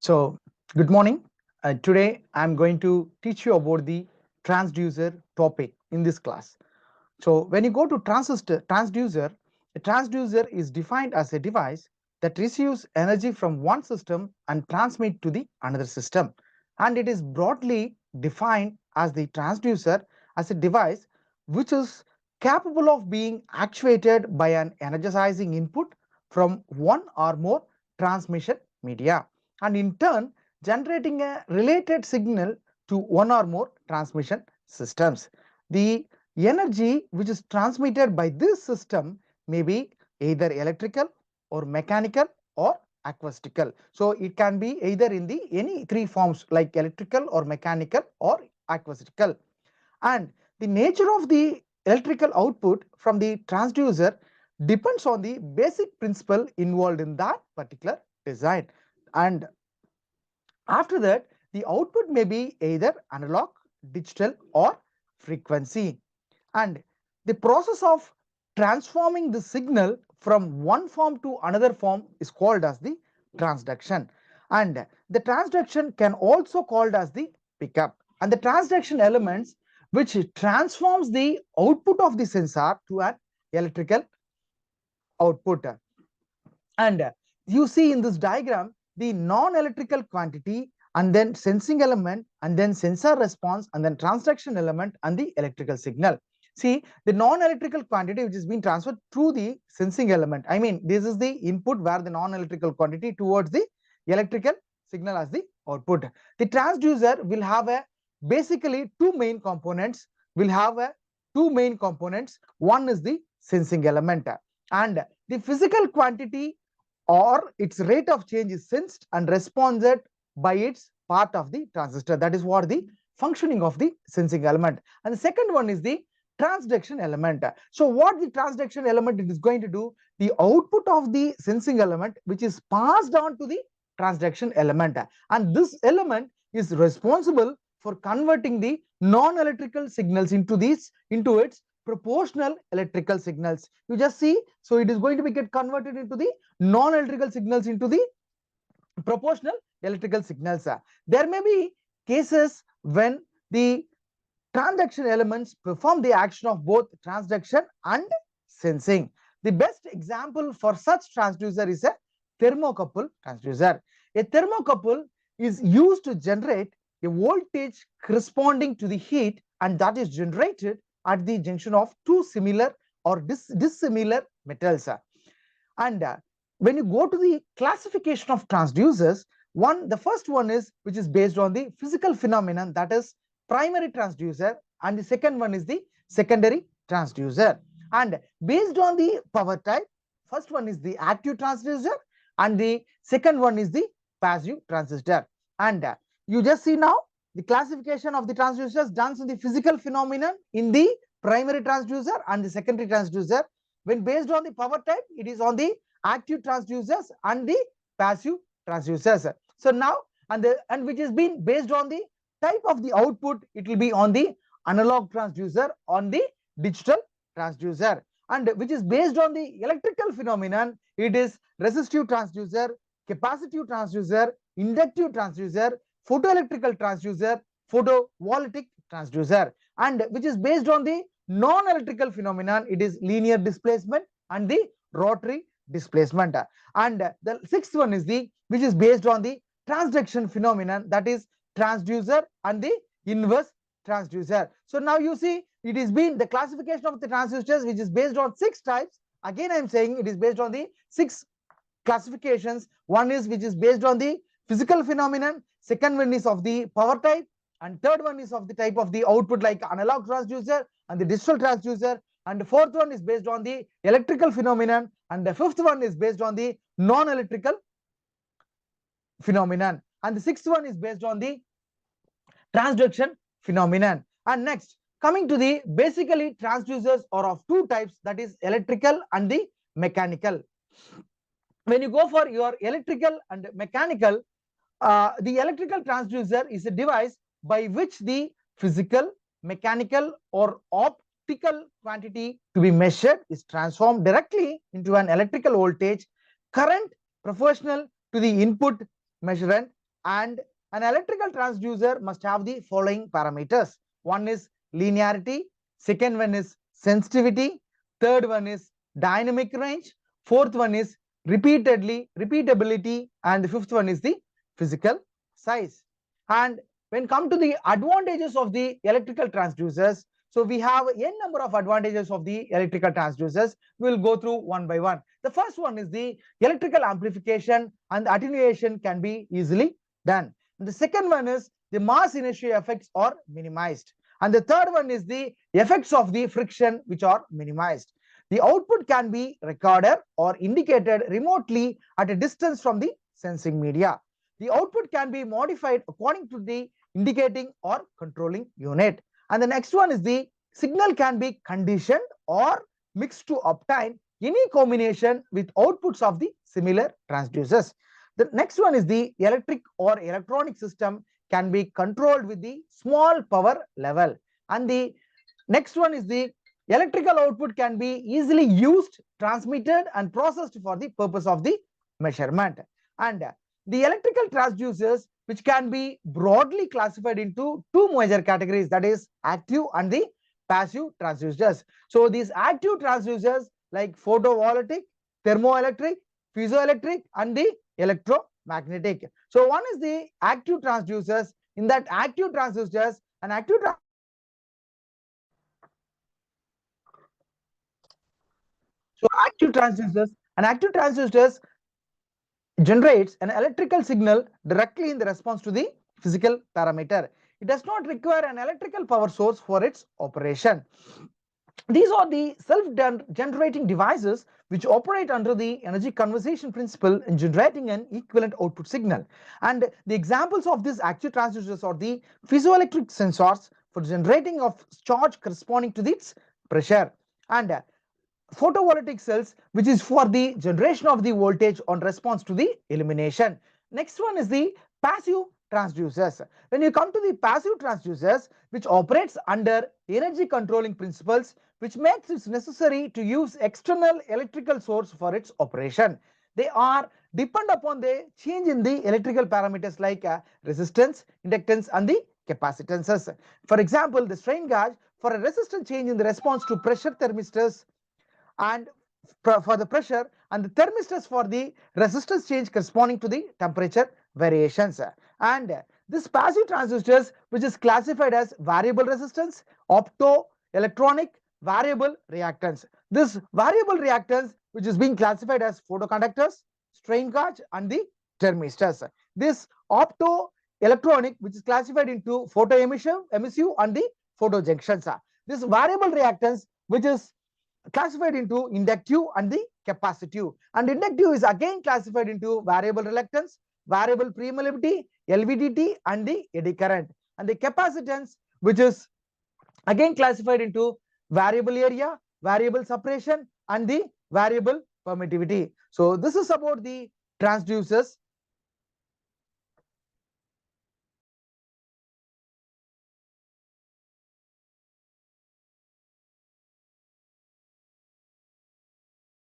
So, good morning. Today, I'm going to teach you about the transducer topic in this class. So, when you go to a transducer is defined as a device that receives energy from one system and transmit to the another system. And it is broadly defined as the transducer as a device which is capable of being actuated by an energizing input from one or more transmission media, and in turn generating a related signal to one or more transmission systems. The energy which is transmitted by this system may be either electrical or mechanical or acoustical. So it can be either in the any three forms like electrical or mechanical or acoustical. And the nature of the electrical output from the transducer depends on the basic principle involved in that particular design. And after that, the output may be either analog, digital or frequency. And the process of transforming the signal from one form to another form is called as the transduction. And the transduction can also called as the pickup. And the transduction elements which transforms the output of the sensor to an electrical output. And you see in this diagram the non-electrical quantity and then sensing element and then sensor response and then transduction element and the electrical signal. See, the non-electrical quantity which is being transferred through the sensing element. I mean, this is the input where the non-electrical quantity towards the electrical signal as the output. The transducer will have a basically two main components. One is the sensing element, and the physical quantity or its rate of change is sensed and responded by its part of the transistor. That is what the functioning of the sensing element. And the second one is the transduction element. So what the transduction element it is going to do, the output of the sensing element which is passed on to the transduction element, and this element is responsible for converting the non-electrical signals into its proportional electrical signals. You just see, so it is going to be get converted into the non-electrical signals into the proportional electrical signals. There may be cases when the transduction elements perform the action of both transduction and sensing. The best example for such transducer is a thermocouple transducer. A thermocouple is used to generate a voltage corresponding to the heat, and that is generated at the junction of two similar or dissimilar metals. And when you go to the classification of transducers, the first one is which is based on the physical phenomenon, that is primary transducer, and the second one is the secondary transducer. And based on the power type, first one is the active transducer and the second one is the passive transistor. And you just see now the classification of the transducers done in the physical phenomenon in the primary transducer and the secondary transducer. When based on the power type, it is on the active transducers and the passive transducers. So now, and which is being based on the type of the output, it will be on the analog transducer, on the digital transducer, and which is based on the electrical phenomenon, it is resistive transducer, capacitive transducer, inductive transducer, photoelectrical transducer, photovoltaic transducer, and which is based on the non-electrical phenomenon, it is linear displacement and the rotary displacement. And the sixth one is the which is based on the transduction phenomenon, that is transducer and the inverse transducer. So now you see it is been the classification of the transducers which is based on six types. Again I am saying it is based on the six classifications. One is which is based on the physical phenomenon, second one is of the power type, and third one is of the type of the output like analog transducer and the digital transducer, and the fourth one is based on the electrical phenomenon, and the fifth one is based on the non-electrical phenomenon, and the sixth one is based on the transduction phenomenon. And next, coming to the basically transducers are of two types, that is electrical and the mechanical. When you go for your electrical and mechanical, the electrical transducer is a device by which the physical, mechanical or optical quantity to be measured is transformed directly into an electrical voltage current proportional to the input measurement, And an electrical transducer must have the following parameters. One is linearity, second one is sensitivity, third one is dynamic range, fourth one is repeatability, and the fifth one is the physical size. And when come to the advantages of the electrical transducers, so we have n number of advantages of the electrical transducers. We will go through one by one. The first one is the electrical amplification and attenuation can be easily done. And the second one is the mass inertia effects are minimized. And the third one is the effects of the friction which are minimized. The output can be recorded or indicated remotely at a distance from the sensing media. The output can be modified according to the indicating or controlling unit. And the next one is the signal can be conditioned or mixed to obtain any combination with outputs of the similar transducers. The next one is the electric or electronic system can be controlled with the small power level. And the next one is the electrical output can be easily used, transmitted and processed for the purpose of the measurement. And the electrical transducers which can be broadly classified into two major categories, that is active and the passive transducers. So these active transducers like photovoltaic, thermoelectric, piezoelectric and the electromagnetic. So one is the active transducers. In that active transducers, an active active transducers generates an electrical signal directly in the response to the physical parameter. It does not require an electrical power source for its operation. These are the self-generating devices which operate under the energy conservation principle in generating an equivalent output signal. And the examples of these active transducers are the piezoelectric sensors for generating of charge corresponding to its pressure, and photovoltaic cells which is for the generation of the voltage on response to the illumination. Next one is the passive transducers. When you come to the passive transducers which operates under energy controlling principles, which makes it necessary to use external electrical source for its operation. They are depend upon the change in the electrical parameters like resistance, inductance and the capacitances. For example, the strain gauge for a resistance change in the response to pressure thermistors and for the pressure, and the thermistors for the resistance change corresponding to the temperature variations. And this passive transistors which is classified as variable resistance, optoelectronic, variable reactance. This variable reactance which is being classified as photoconductors, strain gauge and the thermistors. This optoelectronic which is classified into photoemissive and the photojunctions. This variable reactance which is classified into inductive and the capacitive, and inductive is again classified into variable reluctance, variable permeability, LVDT and the eddy current, and the capacitance which is again classified into variable area, variable separation and the variable permittivity. So this is about the transducers.